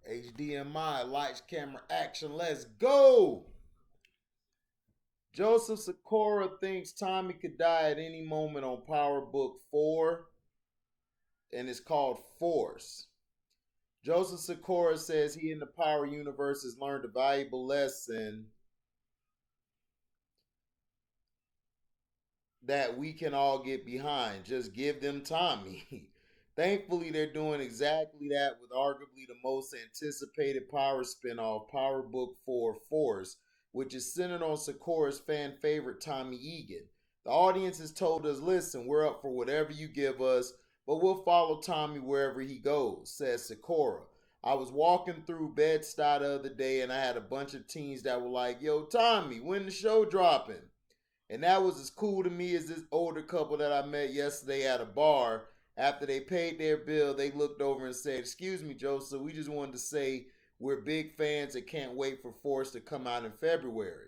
HDMI, lights, camera, action. Let's go. Joseph Sikora thinks Tommy could die at any moment on Power Book 4, and it's called Force. Joseph Sikora says he in the Power universe has learned a valuable lesson that we can all get behind. Just give them Tommy. Thankfully, they're doing exactly that with arguably the most anticipated Power spinoff, Power Book 4 Force, which is centered on Sikora's fan favorite Tommy Egan. The audience has told us, listen, we're up for whatever you give us, but we'll follow Tommy wherever he goes, says Sikora. I was walking through Bed-Stuy the other day and I had a bunch of teens that were like, yo, Tommy, when the show dropping? And that was as cool to me as this older couple that I met yesterday at a bar. After they paid their bill, they looked over and said, excuse me, Joseph, we just wanted to say we're big fans and can't wait for Force to come out in February.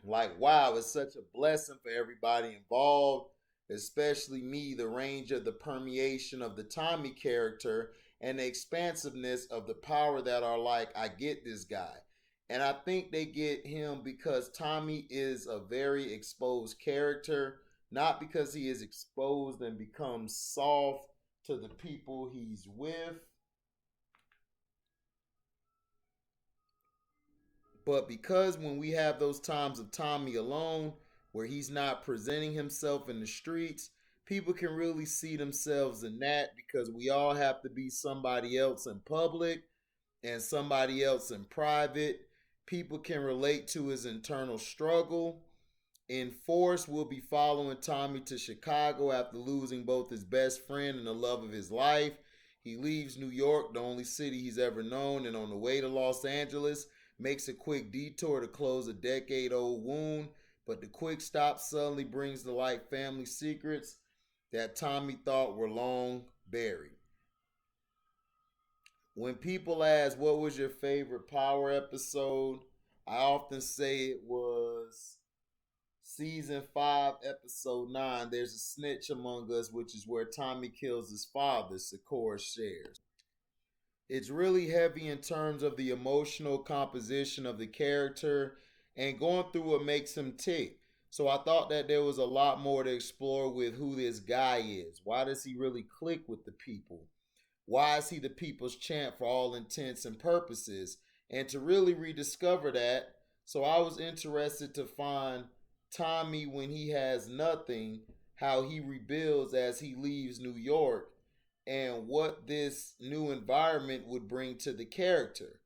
Like, wow, it's such a blessing for everybody involved, especially me, the range of the permeation of the Tommy character and the expansiveness of the power that are like, I get this guy. And I think they get him because Tommy is a very exposed character, not because he is exposed and becomes soft to the people he's with, but because when we have those times of Tommy alone, where he's not presenting himself in the streets, people can really see themselves in that because we all have to be somebody else in public and somebody else in private. People can relate to his internal struggle. In Force, we'll be following Tommy to Chicago after losing both his best friend and the love of his life. He leaves New York, the only city he's ever known, and on the way to Los Angeles, makes a quick detour to close a decade-old wound, but the quick stop suddenly brings to light family secrets that Tommy thought were long buried. When people ask, what was your favorite Power episode? I often say it was Season 5, Episode 9, There's a Snitch Among Us, which is where Tommy kills his father, Sikora shares. It's really heavy in terms of the emotional composition of the character and going through what makes him tick. So I thought that there was a lot more to explore with who this guy is. Why does he really click with the people? Why is he the people's champ for all intents and purposes? And to really rediscover that, so I was interested to find Tommy when he has nothing, how he rebuilds as he leaves New York, and what this new environment would bring to the character.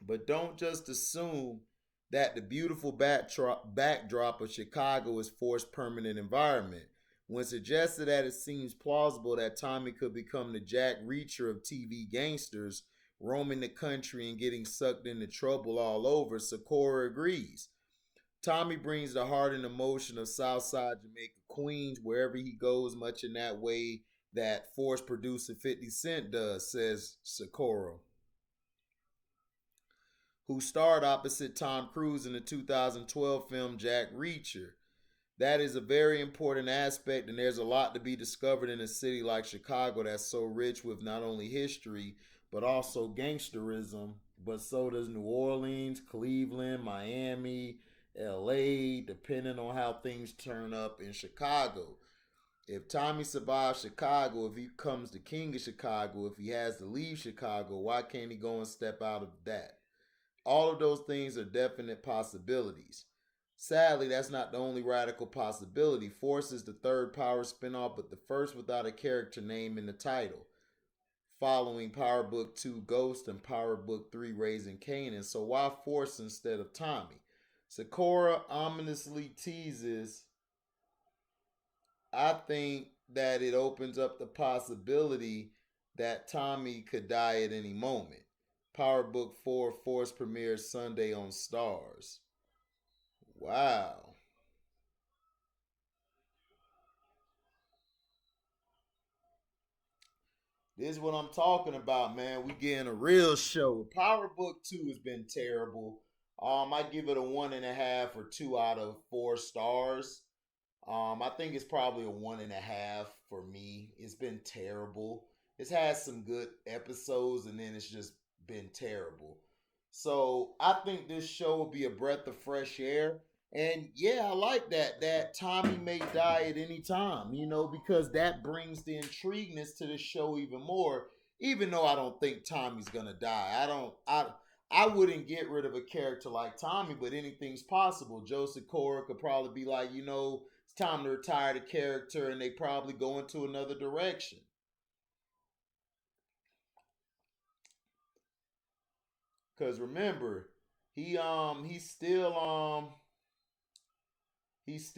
But don't just assume that the beautiful backdrop of Chicago is Force's permanent environment. When suggested that it seems plausible that Tommy could become the Jack Reacher of TV gangsters, roaming the country and getting sucked into trouble all over, Sikora agrees. Tommy brings the heart and emotion of Southside Jamaica, Queens, wherever he goes, much in that way that Force producer 50 Cent does, says Sikora, who starred opposite Tom Cruise in the 2012 film Jack Reacher. That is a very important aspect, and there's a lot to be discovered in a city like Chicago that's so rich with not only history, but also gangsterism. But so does New Orleans, Cleveland, Miami, LA, depending on how things turn up in Chicago. If Tommy survives Chicago, if he becomes the king of Chicago, if he has to leave Chicago, why can't he go and step out of that? All of those things are definite possibilities. Sadly, that's not the only radical possibility. Force is the third Power spinoff, but the first without a character name in the title, following Power Book 2 Ghost and Power Book 3 Raising Kanan. So why Force instead of Tommy? Sikora ominously teases, I think that it opens up the possibility that Tommy could die at any moment. Power Book 4 Force premieres Sunday on Stars. Wow. This is what I'm talking about, man. We getting a real show. Power Book 2 has been terrible. I give it a 1.5 or 2 out of 4 stars. I think it's probably a 1.5 for me. It's been terrible. It's had some good episodes, and then it's just been terrible. So I think this show will be a breath of fresh air. And yeah, I like that Tommy may die at any time, because that brings the intrigueness to the show even more. Even though I don't think Tommy's gonna die, I wouldn't get rid of a character like Tommy, but anything's possible. Joseph Cora could probably be like, it's time to retire the character, and they probably go into another direction. Cause remember, he he's still he's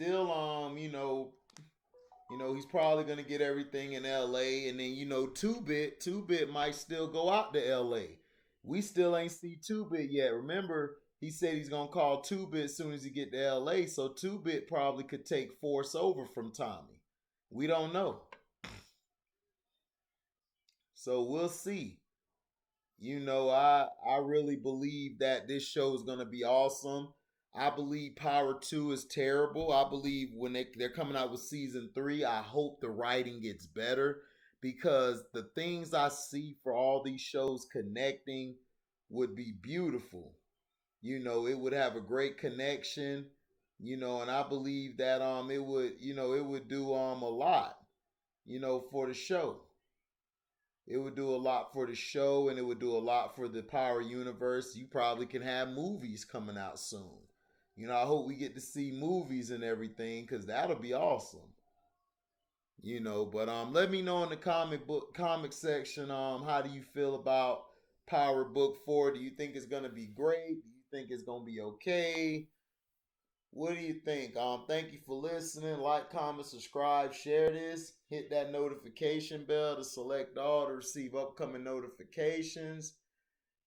probably gonna get everything in LA, and then two bit might still go out to LA. We still ain't see two bit yet. Remember, he said he's gonna call two bit as soon as he get to LA, so two bit probably could take Force over from Tommy. We don't know. So we'll see. I really believe that this show is gonna be awesome. I believe Power Two is terrible. I believe when they're coming out with season three, I hope the writing gets better because the things I see for all these shows connecting would be beautiful. It would have a great connection. And I believe that it would do a lot, for the show. It would do a lot for the show, and it would do a lot for the Power universe. You probably can have movies coming out soon. I hope we get to see movies and everything because that'll be awesome. But let me know in the comic section how do you feel about Power Book 4? Do you think it's gonna be great? Do you think it's gonna be okay? What do you think? Thank you for listening. Like, comment, subscribe, share this. Hit that notification bell to select all to receive upcoming notifications.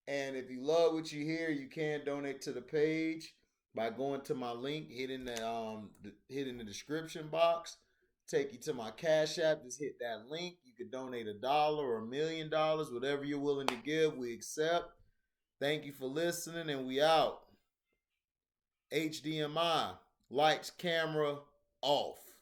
And if you love what you hear, you can donate to the page by going to my link, hitting the description box. Take you to my Cash App. Just hit that link. You could donate $1 or $1,000,000, whatever you're willing to give. We accept. Thank you for listening, and we out. HDMI, lights, camera, off.